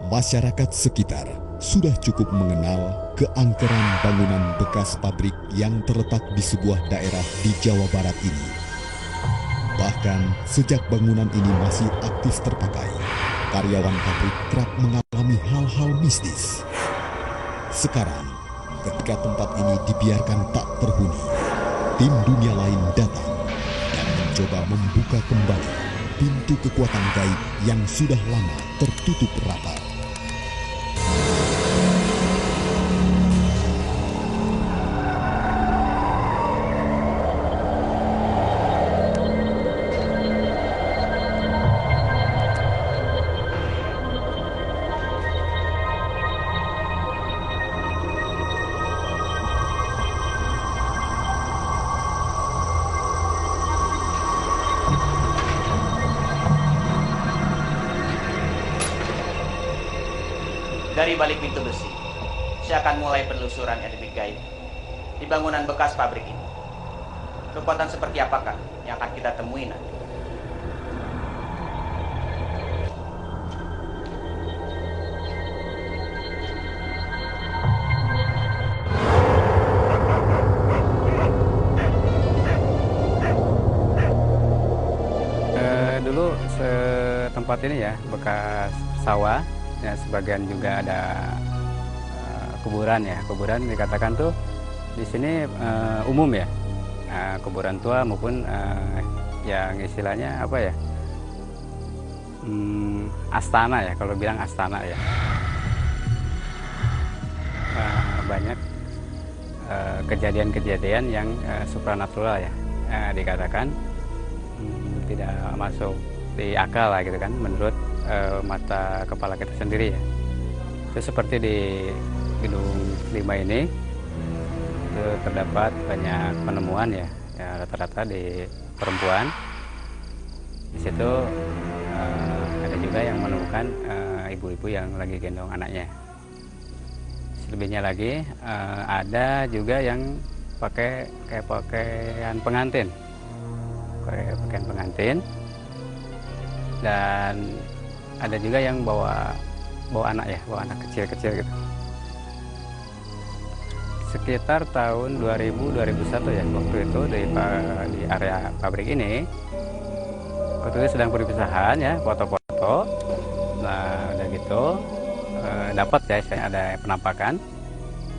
Masyarakat sekitar sudah cukup mengenal keangkeran bangunan bekas pabrik yang terletak di sebuah daerah di Jawa Barat ini. Bahkan sejak bangunan ini masih aktif terpakai, karyawan pabrik kerap mengalami hal-hal mistis. Sekarang, ketika tempat ini dibiarkan tak berhuni, tim dunia lain datang dan mencoba membuka kembali pintu kekuatan gaib yang sudah lama tertutup rapat. Dari balik pintu besi, saya akan mulai penelusuran elemen gaib di bangunan bekas pabrik ini. Kekuatan seperti apakah yang akan kita temui nanti? Dulu tempat ini ya bekas sawah. Ya, sebagian juga ada kuburan ya. Kuburan dikatakan tuh di sini umum ya, kuburan tua maupun yang istilahnya apa ya, astana ya, kalau bilang astana ya. Banyak kejadian-kejadian yang supranatural ya, dikatakan tidak masuk di akal lah gitu kan, menurut mata kepala kita sendiri ya. Itu seperti di gedung 5 ini itu terdapat banyak penemuan ya, rata-rata di perempuan. Di situ ada juga yang menemukan ibu-ibu yang lagi gendong anaknya. Selebihnya lagi ada juga yang pakai kayak pakaian pengantin, dan ada juga yang bawa anak ya, bawa anak kecil-kecil gitu. Sekitar tahun 2000-2001 ya, waktu itu di area pabrik ini, waktu itu sedang perpisahan ya, foto-foto. Nah udah gitu dapat ya, saya ada penampakan.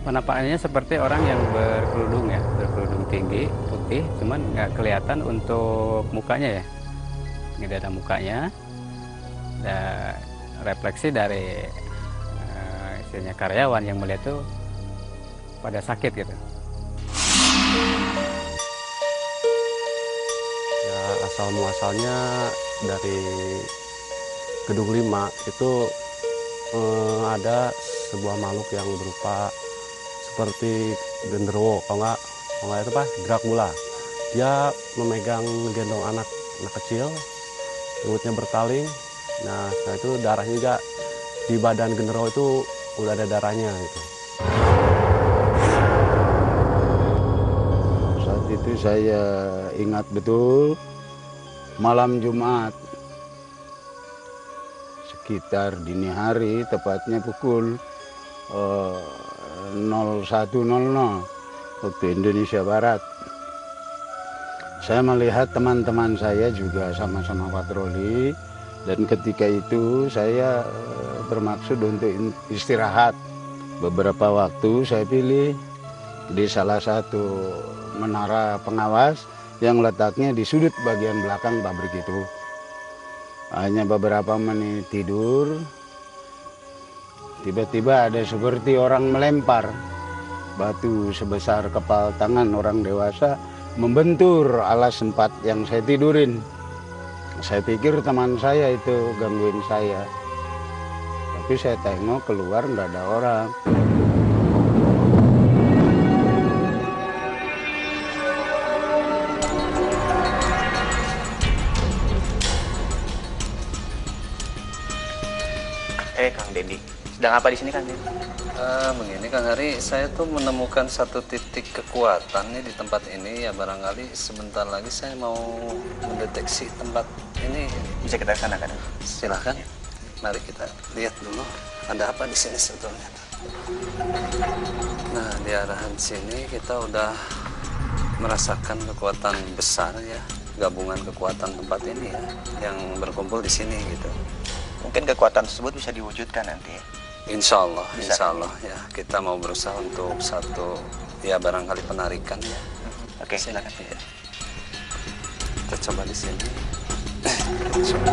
Penampakannya seperti orang yang berkerudung ya, berkerudung tinggi, putih, cuman nggak kelihatan untuk mukanya ya. Ini ada mukanya. Dan refleksi dari istilahnya karyawan yang melihat itu pada sakit gitu. Ya, asal muasalnya dari gedung 5 itu ada sebuah makhluk yang berupa seperti genderuwo, kalau nggak itu Dracula. Dia memegang gendong anak kecil, mulutnya bertaling. Nah, setelah itu darahnya juga di badan genderuwo itu udah ada darahnya gitu. Saat itu saya ingat betul malam Jumat sekitar dini hari, tepatnya pukul 01.00 waktu Indonesia Barat. Saya melihat teman-teman saya juga sama-sama patroli. Dan ketika itu saya bermaksud untuk istirahat. Beberapa waktu saya pilih di salah satu menara pengawas yang letaknya di sudut bagian belakang pabrik itu. Hanya beberapa menit tidur, tiba-tiba ada seperti orang melempar batu sebesar kepal tangan orang dewasa membentur alas tempat yang saya tidurin. Saya pikir teman saya itu gangguin saya. Tapi saya tengok keluar nggak ada orang. Kang Dendi, sedang apa di sini Kang Dendi? Begini Kang Hari, saya tuh menemukan satu titik kekuatan nih di tempat ini. Ya barangkali sebentar lagi saya mau mendeteksi tempat ini. Bisa kita kesana kan? Silahkan. Mari kita lihat dulu ada apa di sini sebetulnya. Nah, di arahan sini kita udah merasakan kekuatan besar ya, gabungan kekuatan tempat ini ya, yang berkumpul di sini gitu. Mungkin kekuatan tersebut bisa diwujudkan nanti ya. Insya Allah ya, kita mau berusaha untuk satu ya barangkali penarikan ya. Oke, silakan. Ya. Kita coba di sini. Coba.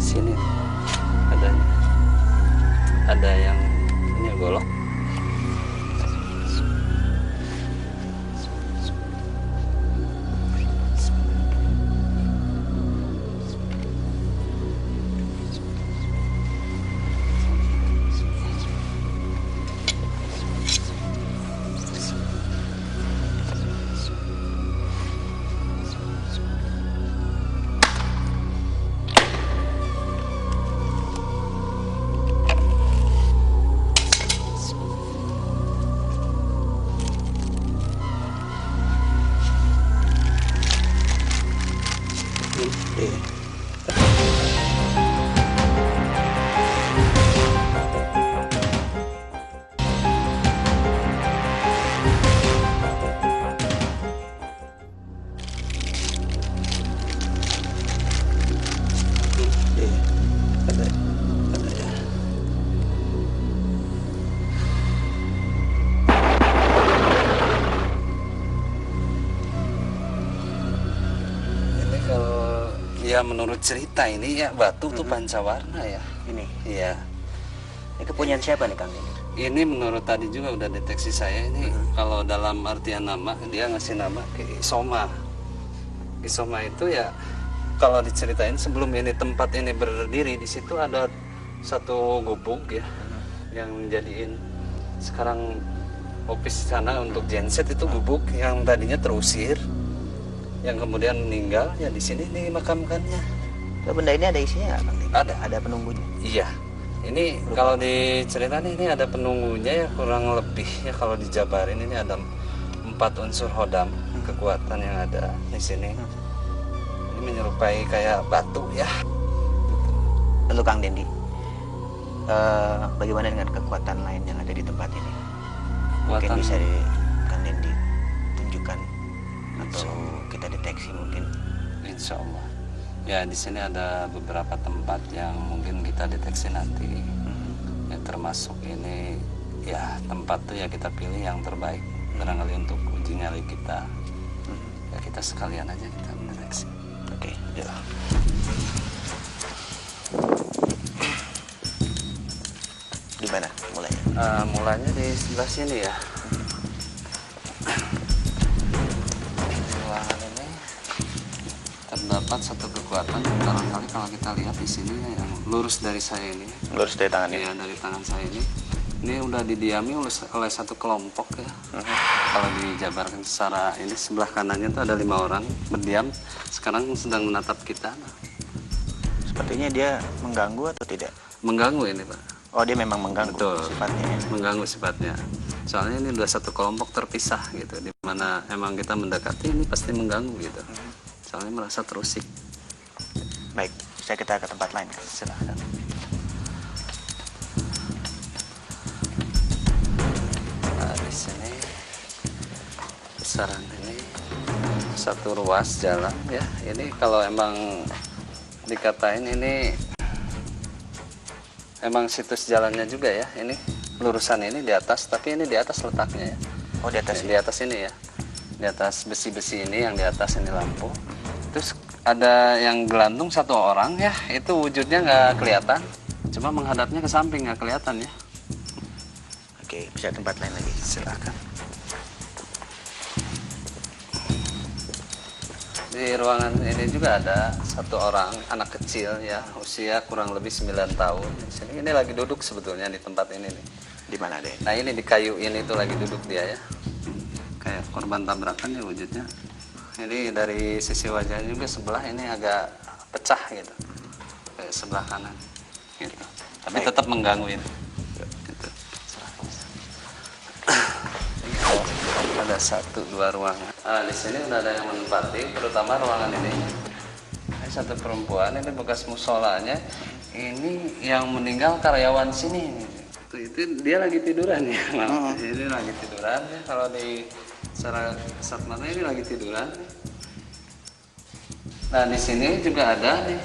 Sini ada yang ini golok. Ya menurut cerita ini ya batu tuh pancawarna ya. Ini. Iya. Ini kepunyaan siapa nih Kang? Ini menurut tadi juga udah deteksi saya ini kalau dalam artian nama dia ngasih nama Ki Soma. Ki Soma itu ya kalau diceritain sebelum ini tempat ini berdiri di situ ada satu gubuk ya yang menjadiin sekarang office sana untuk genset itu gubuk yang tadinya terusir. Yang kemudian meninggal ya di sini nih makamkannya. Benda ini ada isinya nggak Kang? Ada penunggunya. Iya. Ini kalau diceritain ini ada penunggunya ya kurang lebih ya kalau dijabarin ini ada 4 unsur hodam kekuatan yang ada di sini. Ini menyerupai kayak batu ya. Lalu Kang Dendi, bagaimana dengan kekuatan lain yang ada di tempat ini? Mungkin bisa Kang Dendi tunjukkan atau kita deteksi mungkin. Insya Allah. Ya di sini ada beberapa tempat yang mungkin kita deteksi nanti. Ya termasuk ini ya tempat tuh ya kita pilih yang terbaik barangkali untuk uji nyali kita. Ya kita sekalian aja kita mendeteksi. Oke, ya. Di mana mulainya? Mulanya di sebelah sini ya. Terdapat satu kekuatan barangkali kalau kita lihat di sini yang lurus dari saya ini. Lurus dari tangan ya? Dari tangan saya ini. Ini udah didiami oleh satu kelompok ya. Kalau dijabarkan secara ini sebelah kanannya tuh ada 5 orang berdiam. Sekarang sedang menatap kita. Sepertinya dia mengganggu atau tidak? Mengganggu ini Pak. Oh dia memang mengganggu. Betul. Sifatnya. Mengganggu sifatnya. Soalnya ini udah satu kelompok terpisah gitu. Dimana emang kita mendekati ini pasti mengganggu gitu. Soalnya merasa terusik. Baik, kita ke tempat lain. Silahkan. Nah, di sini besaran ini satu ruas jalan ya. Ini kalau emang dikatain ini emang situs jalannya juga ya. Ini lurusan ini di atas, tapi ini di atas letaknya ya. Oh, di atas Di atas ini ya. Di atas besi-besi ini, yang di atas ini lampu. Terus ada yang gelantung satu orang ya, itu wujudnya nggak kelihatan. Cuma menghadapnya ke samping, nggak kelihatan ya. Oke, bisa tempat lain lagi. Silakan. Di ruangan ini juga ada satu orang anak kecil ya, usia kurang lebih 9 tahun. Ini lagi duduk sebetulnya di tempat ini nih. Di mana deh? Nah ini di kayu ini tuh lagi duduk dia ya. Kayak korban tabrakan ya wujudnya. Ini dari sisi wajahnya juga sebelah ini agak pecah gitu. Kayak sebelah kanan gitu. Tapi Baik. tetap mengganggu ini. Gitu. Ada 1-2 ruangan. Di sini udah ada yang menempati, terutama ruangan ini. Ini satu perempuan, ini bekas musolanya. Ini yang meninggal karyawan sini. Itu dia lagi tiduran ya. Ini lagi tiduran ya. Kalau di secara kasat mata ini lagi tiduran. Nah di sini juga ada nih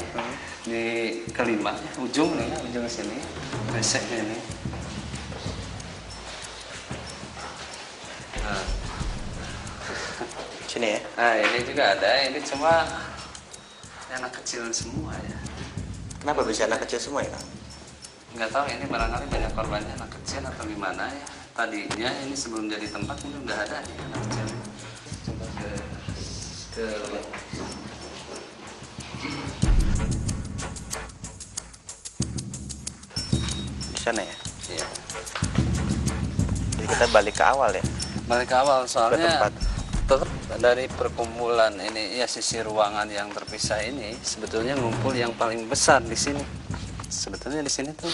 di kelima ujung nih, ujung sini, WC-nya ini. Nah. Sini ya. Nah ini juga ada, ini cuma anak kecil semua ya. Kenapa bisa anak kecil semua ya, Kang? Nggak tahu ini barangkali banyak korbannya anak kecil atau gimana ya. Tadinya ini sebelum jadi tempat ini udah ada nih anak kecil. Coba ke Di sana ya. iya. Jadi kita balik ke awal ya. Balik ke awal Ke soalnya tempat. tetap dari perkumpulan ini ya, sisi ruangan yang terpisah ini sebetulnya ngumpul yang paling besar di sini. Sebetulnya di sini tuh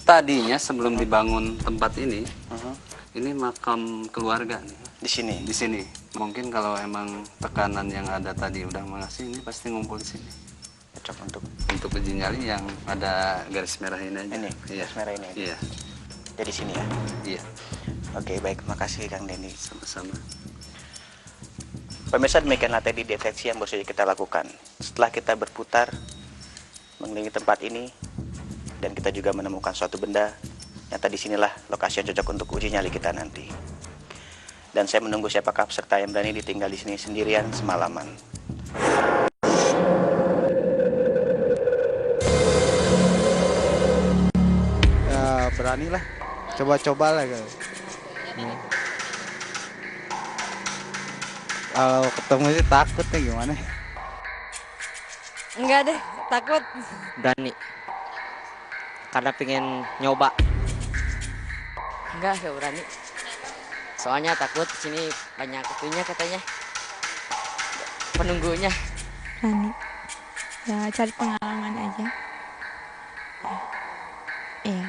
tadinya sebelum dibangun tempat ini, ini makam keluarga nih. Di sini. Di sini. Mungkin kalau emang tekanan yang ada tadi udah mengasih, ini pasti ngumpul di sini. Cocok Untuk uji nyali yang ada garis merah ini aja. ini. Iya. Garis merah ini. Iya. Jadi sini ya. Iya. Oke, baik. Makasih Kang Denny. Sama-sama. Pemirsa, demikianlah tadi deteksi yang baru saja kita lakukan. Setelah kita berputar mengelilingi tempat ini dan kita juga menemukan suatu benda, nyata di sinilah lokasi yang cocok untuk uji nyali kita nanti. Dan saya menunggu siapakah peserta yang berani ditinggal di sini sendirian semalaman. Ya beranilah, coba-coba lah kan. Kalau ketemu sih takut nih gimana? Enggak deh, takut. Berani karena pengen nyoba. Enggak berani. Soalnya takut sini banyak itunya katanya, penunggunya. Berani ya, cari pengalaman aja ya. Iya.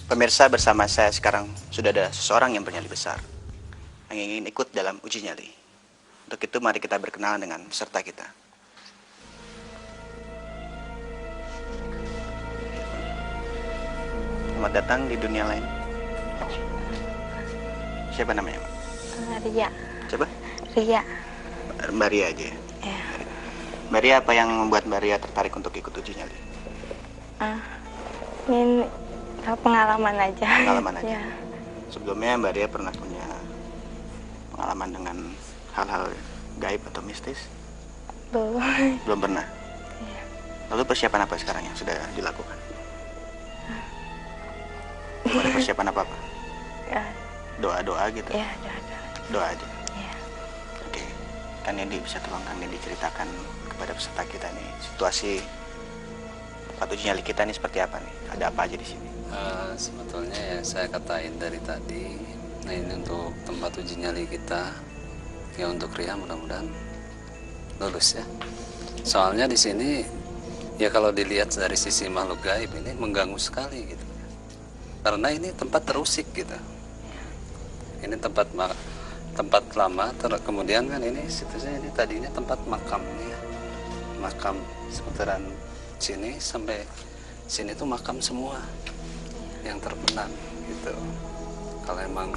Pemirsa, bersama saya sekarang sudah ada seseorang yang bernyali besar yang ingin ikut dalam uji nyali. Untuk itu mari kita berkenalan dengan peserta kita. Selamat datang di dunia lain. Siapa namanya? Ria. Coba? Ria. Mbak Ria aja ya? Ya. Mbak Ria, apa yang membuat Mbak Ria tertarik untuk ikut uji nyali? Ingin pengalaman aja. Pengalaman aja. Ya. Sebelumnya Mbak Ria pernah punya pengalaman dengan hal-hal gaib atau mistis? Belum. Belum pernah. Lalu persiapan apa sekarang yang sudah dilakukan? Belum ada persiapan apa-apa? Ya, Doa-doa gitu? ya ada. Doa aja? Ya. Oke. Kan Nedi bisa tolong Kang Nedi ceritakan kepada peserta kita nih, situasi tempat uji nyali kita nih seperti apa nih? Ada apa aja di sini? Sebetulnya ya saya katain dari tadi, nah ini untuk tempat uji nyali kita, ya untuk Ria mudah-mudahan lulus ya. Soalnya di sini ya kalau dilihat dari sisi makhluk gaib ini mengganggu sekali gitu. Karena ini tempat terusik gitu. Ini tempat lama, kemudian kan ini situsnya ini tadinya tempat makam nih ya. Makam seputaran sini sampai sini tuh makam semua yang terbenam gitu. Kalau emang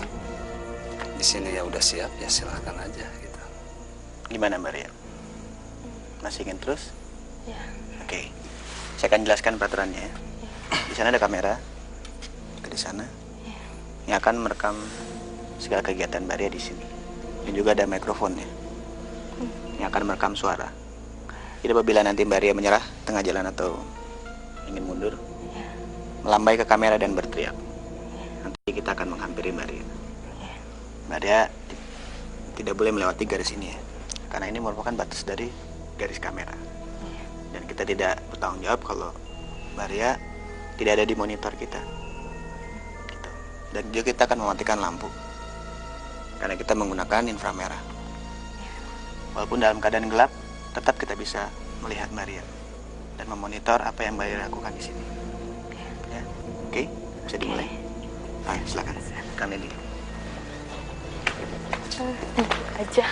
di sini ya udah siap ya silahkan aja gitu. Gimana Mbak Ria? Masih ingin terus? Ya. Oke. Saya akan jelaskan peraturannya ya. Di sana ada kamera. Di sana. Yang akan merekam segala kegiatan Mbak Ria di sini. Dan juga ada mikrofonnya. Yang akan merekam suara. Jadi apabila nanti Mbak Ria menyerah tengah jalan atau ingin mundur, melambai ke kamera dan berteriak. Nanti kita akan menghampiri Mbak Ria. Mbak Ria tidak boleh melewati garis ini ya, karena ini merupakan batas dari garis kamera. Dan kita tidak bertanggung jawab kalau Mbak Ria tidak ada di monitor kita. Gitu. Dan juga kita akan mematikan lampu, karena kita menggunakan inframerah. Walaupun dalam keadaan gelap, tetap kita bisa melihat Mbak Ria dan memonitor apa yang Mbak Ria lakukan di sini. Ya, oke, bisa dimulai. Ayo, silakan, Kang Nedi. Aja.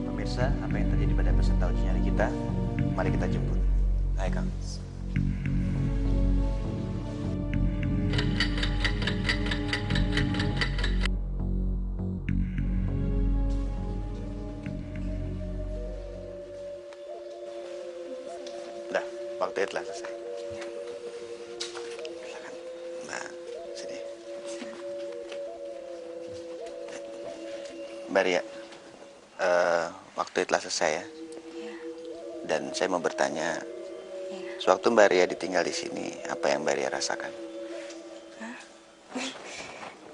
Pemirsa, apa yang terjadi pada peserta uji nyali kita, mari kita jemput. Ayo Kang. Udah, waktu itu telah selesai. Silakan, Mbak, sini. Mbak Ria, waktu itu telah selesai ya. Dan saya mau bertanya, sewaktu Mbak Ria ditinggal di sini, apa yang Mbak Ria rasakan?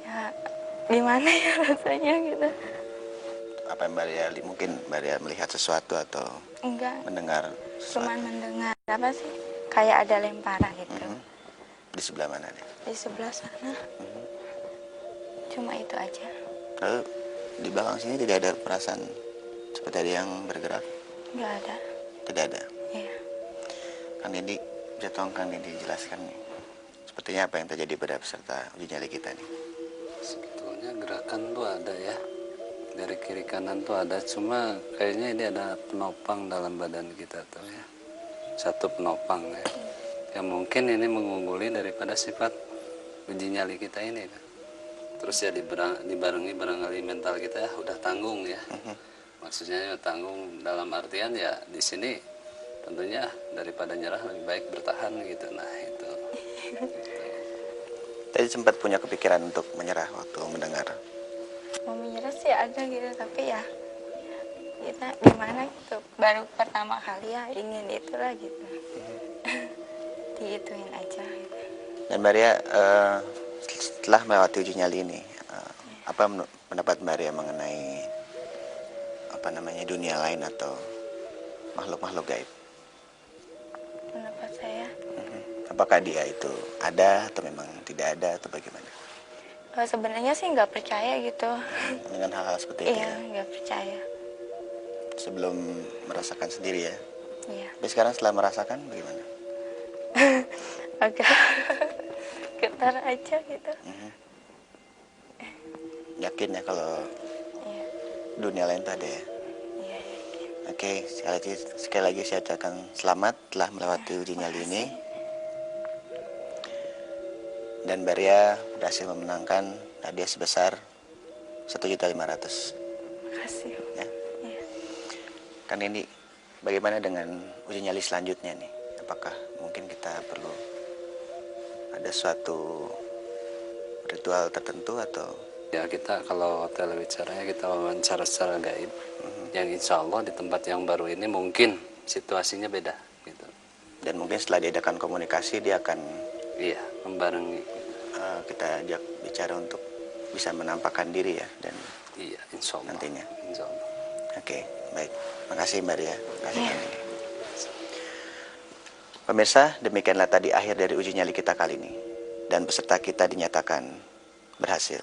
Ya, gimana ya rasanya gitu? Apa yang Mbak Ria, mungkin Mbak Ria melihat sesuatu atau Enggak, mendengar sesuatu? cuman mendengar apa sih? Kayak ada lemparan gitu. Di sebelah mana nih? Di sebelah sana. Cuma itu aja. Lalu di belakang sini tidak ada perasaan seperti ada yang bergerak? Enggak ada. Tidak ada? Iya. Kang Nedi, bisa tolong Kang Nedi jelaskan nih, sepertinya apa yang terjadi pada peserta uji nyali kita nih? Sebetulnya gerakan tuh ada ya, dari kiri kanan tuh ada, cuma kayaknya ini ada penopang dalam badan kita tuh ya, satu penopang ya, yang mungkin ini mengungguli daripada sifat uji nyali kita ini kan. Terus ya dibarengi barangkali mental kita ya udah tanggung ya, maksudnya tanggung dalam artian ya di sini tentunya daripada nyerah lebih baik bertahan gitu. Nah itu gitu. Tadi sempat punya kepikiran untuk menyerah waktu mendengar. Mau menyerah sih ada gitu, tapi ya kita gimana gitu. Baru pertama kali ya ingin itulah gitu. Diituin aja gitu. Dan Maria, setelah melewati uji nyali ini, apa pendapat Maria mengenai dunia lain atau makhluk-makhluk gaib? Pendapat saya, Apakah dia itu ada atau memang tidak ada atau bagaimana? sebenarnya sih nggak percaya gitu. Dengan hal-hal seperti itu Iya, ya? nggak percaya. Sebelum merasakan sendiri ya? Iya. Tapi sekarang setelah merasakan bagaimana? Agak getar aja gitu. Yakin ya kalau Iya. dunia lain itu ada ya? Iya, yakin. Oke, sekali lagi saya ucapkan selamat telah melewati uji nyali ini. Dan Maria berhasil memenangkan hadiah sebesar 1.500.000. Makasih. Ya. Iya. Kan ini bagaimana dengan uji nyali selanjutnya nih? Apakah mungkin kita perlu ada suatu ritual tertentu atau? Ya kita kalau telewicaranya kita wawancara secara gaib, yang insya Allah di tempat yang baru ini mungkin situasinya beda gitu. Dan mungkin setelah diadakan komunikasi dia akan Iya, membarengi. kita ajak bicara untuk bisa menampakkan diri ya, dan Iya, insya Allah. nantinya. Insya Allah. Oke, baik. Makasih Mbak Ria. Makasih Kang. Pemirsa, demikianlah tadi akhir dari uji nyali kita kali ini. Dan peserta kita dinyatakan berhasil.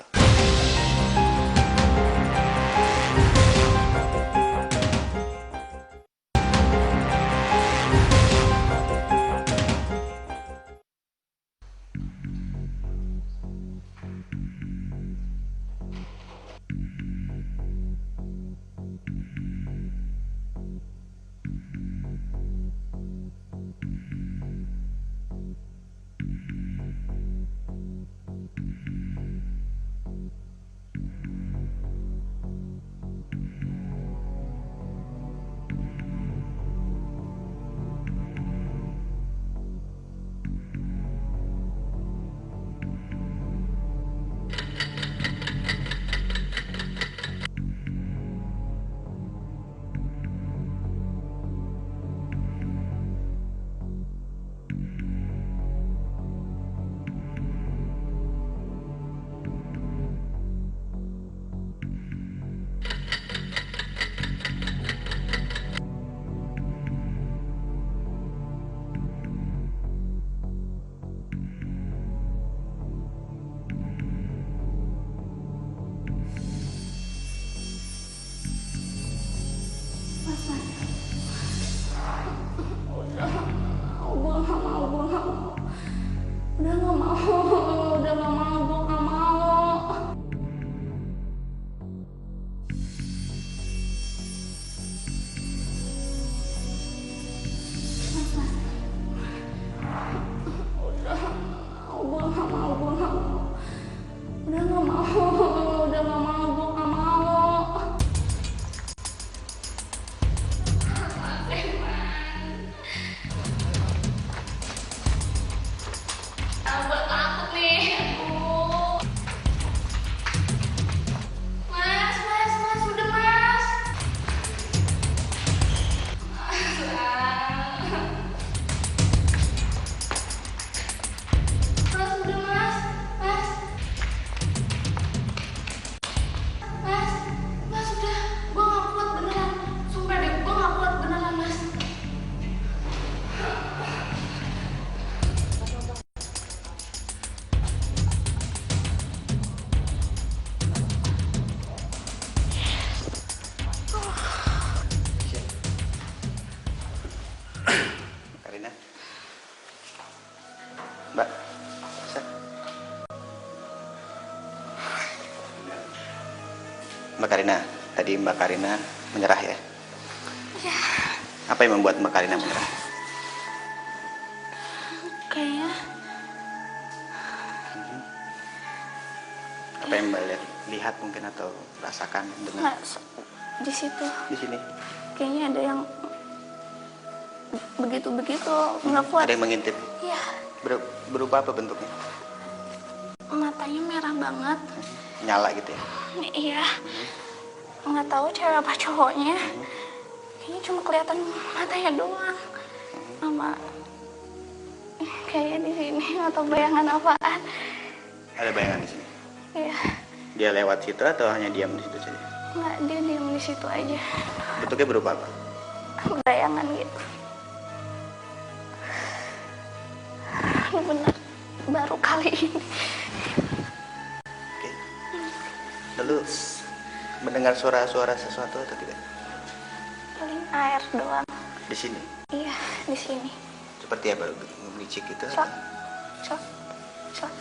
Mbak, bisa? Mbak Karina, tadi Mbak Karina menyerah ya? Ya, Apa yang membuat Mbak Karina menyerah? kayaknya Apa yang Mbak lihat mungkin atau rasakan dengan nggak di situ. di sini? Kayaknya ada yang begitu-begitu nggak kuat. Ada yang mengintip? Iya, Berupa apa bentuknya? matanya merah banget. Nyala gitu ya? Iya. Nggak tahu cewek apa cowoknya. Kayaknya cuma kelihatan matanya doang. Sama kayak di sini atau bayangan apaan. Ada bayangan di sini? Iya. Dia lewat situ atau hanya diam di situ saja? Nggak, dia diam di situ aja. Bentuknya berupa apa? Bayangan gitu. Ini benar baru kali ini. Oke. Lalu mendengar suara-suara sesuatu atau tidak? Paling air doang. Di sini? Iya, di sini. Seperti apa? Melicik gitu? Cok, cok, cok.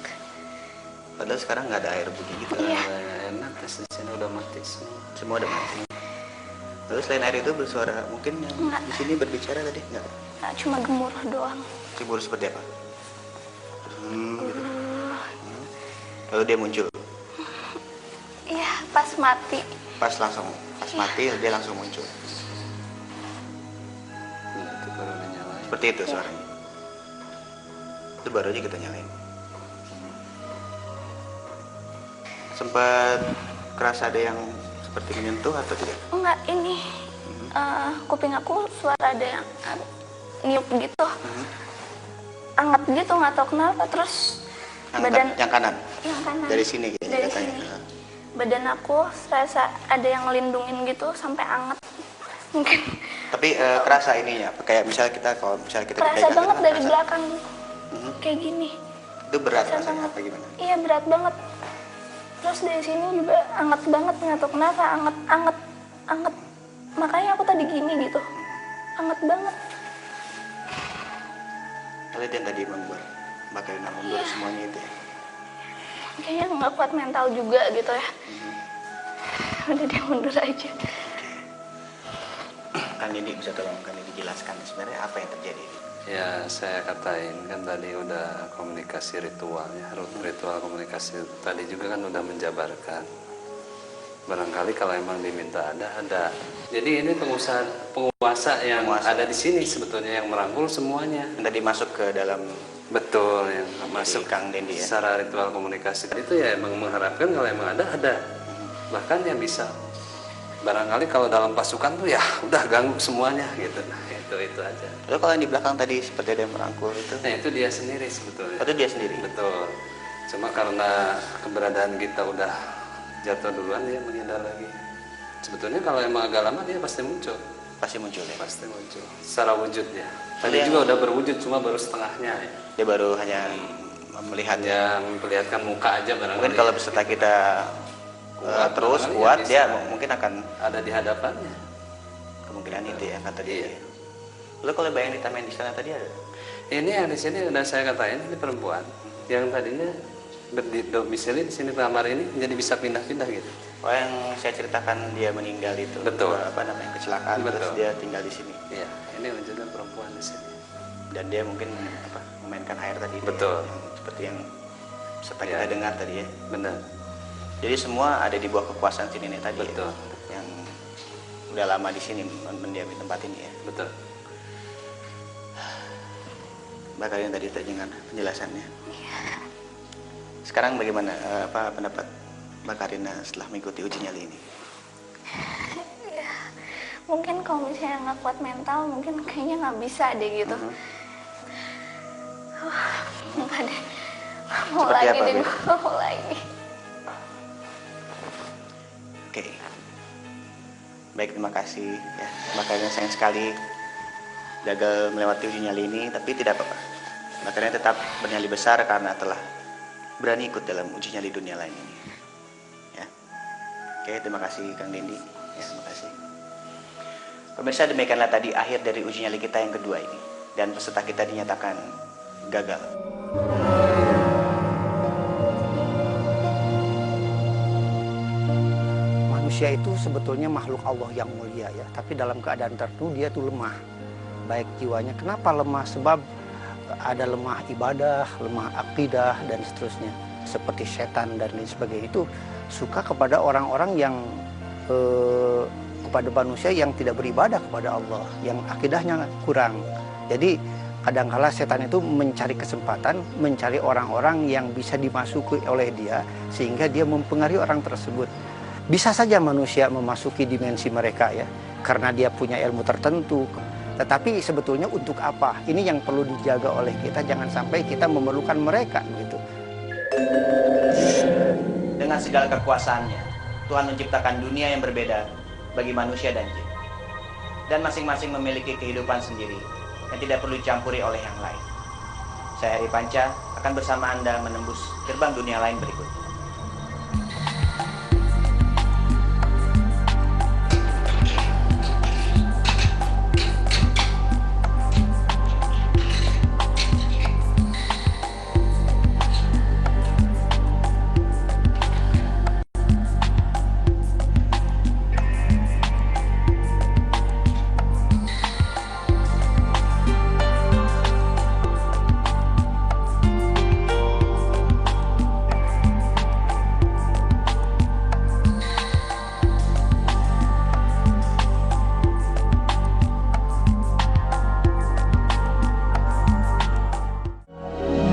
Padahal sekarang nggak ada air bunyi gitu. Iya. Enak, di sini udah mati semua. Semua udah mati. Lalu selain air itu bersuara, mungkin yang Enggak. di sini berbicara tadi? Nggak. Nah, cuma gemuruh doang. Gemuruh seperti apa? Gitu. Lalu dia muncul. Iya, pas mati. Pas mati dia langsung muncul. Nah, itu baru dinyalain. Seperti itu suaranya. Itu baru aja kita nyalain. Sempat kerasa ada yang seperti menyentuh atau tidak? Enggak, ini kuping aku suara ada yang niup gitu. Anget gitu, nggak tahu kenapa. Terus badan yang kanan? Yang kanan. Dari sini gitu Dari katanya. sini. Badan aku serasa ada yang ngelindungin gitu sampai anget. Mungkin Tapi kerasa ininya, kayak misalnya kita kalau misalnya kita kerasa dipegang, banget kita dari kerasa. belakang. Kayak gini. Itu berat Kerasa rasanya banget. apa gimana? Iya, berat banget. Terus dari sini juga anget banget, nggak tahu kenapa, anget. Makanya aku tadi gini gitu. Anget banget. Kalian yang tadi membuat Mbak Karina mundur semuanya itu ya? Kayaknya nggak kuat mental juga gitu ya. Udah dia mundur aja. Kan ini bisa tolong kan dijelaskan sebenarnya apa yang terjadi? Ya saya katain kan tadi udah komunikasi ritualnya, ritual komunikasi tadi juga kan udah menjabarkan. Barangkali kalau emang diminta ada. Jadi ini penguasa yang ada di sini sebetulnya yang merangkul semuanya. Yang tadi masuk ke dalam betul yang masuk Kang Dendi ya. Secara ritual komunikasi itu ya emang mengharapkan kalau emang ada. Bahkan yang bisa barangkali kalau dalam pasukan tuh ya udah ganggu semuanya gitu. Nah, itu aja. Lalu kalau yang di belakang tadi seperti ada yang merangkul itu? Nah, itu dia sendiri sebetulnya. Itu dia sendiri? Betul. Cuma karena keberadaan kita udah jatuh duluan dia menghindar lagi. Sebetulnya kalau emang agak lama dia pasti muncul. Pasti muncul ya? Pasti muncul. Secara wujudnya. Tadi yang... juga udah berwujud cuma baru setengahnya ya. Dia baru hanya melihat ya, memperlihatkan muka aja barangkali. Mungkin kalau peserta kita terus kuat dia mungkin akan ada di hadapannya. Kemungkinan itu ya kata dia. Lalu kalau bayang ditamain di sana tadi ada? Ini yang di sini udah saya katain ini perempuan yang tadinya berdomisili di sini kamar ini jadi bisa pindah-pindah gitu. Oh, yang saya ceritakan dia meninggal itu. Betul. Apa namanya kecelakaan Betul. terus dia tinggal di sini. Iya, ini wujudnya perempuan di sini. Dan dia mungkin memainkan air tadi. Betul. Seperti yang serta kita dengar tadi ya. Benar. Jadi semua ada di bawah kekuasaan si nenek tadi. Betul. Ya? Yang udah lama di sini mendiami tempat ini ya. Betul. Mbak Karina tadi terdengar penjelasannya. Sekarang bagaimana apa pendapat Mbak Karina setelah mengikuti uji nyali ini? Ya, mungkin kalau misalnya nggak kuat mental, mungkin kayaknya nggak bisa deh gitu. Nggak deh. Mau Seperti lagi apa, deh, Bu? mau lagi. Oke. Baik, terima kasih ya. Mbak Karina sayang sekali gagal melewati uji nyali ini, tapi tidak apa-apa. Mbak Karina tetap bernyali besar karena telah berani ikut dalam uji nyali dunia lain ini. Ya. Oke, terima kasih Kang Dendi. Ya, terima kasih. Pemirsa, demikianlah tadi akhir dari uji nyali kita yang kedua ini. Dan peserta kita dinyatakan gagal. Manusia itu sebetulnya makhluk Allah yang mulia ya, tapi dalam keadaan tertentu dia tuh lemah. Baik jiwanya. Kenapa lemah? Sebab ada lemah ibadah, lemah akidah dan seterusnya. Seperti setan dan lain sebagainya itu suka kepada orang-orang yang kepada manusia yang tidak beribadah kepada Allah, yang akidahnya kurang. Jadi Kadangkala setan itu mencari kesempatan, mencari orang-orang yang bisa dimasuki oleh dia, sehingga dia mempengaruhi orang tersebut. Bisa saja manusia memasuki dimensi mereka ya, karena dia punya ilmu tertentu. Tetapi sebetulnya untuk apa? Ini yang perlu dijaga oleh kita, jangan sampai kita memerlukan mereka gitu. Dengan segala kekuasaannya, Tuhan menciptakan dunia yang berbeda bagi manusia dan jin. Dan masing-masing memiliki kehidupan sendiri yang tidak perlu dicampuri oleh yang lain. Saya Heri Panca akan bersama Anda menembus gerbang dunia lain berikutnya.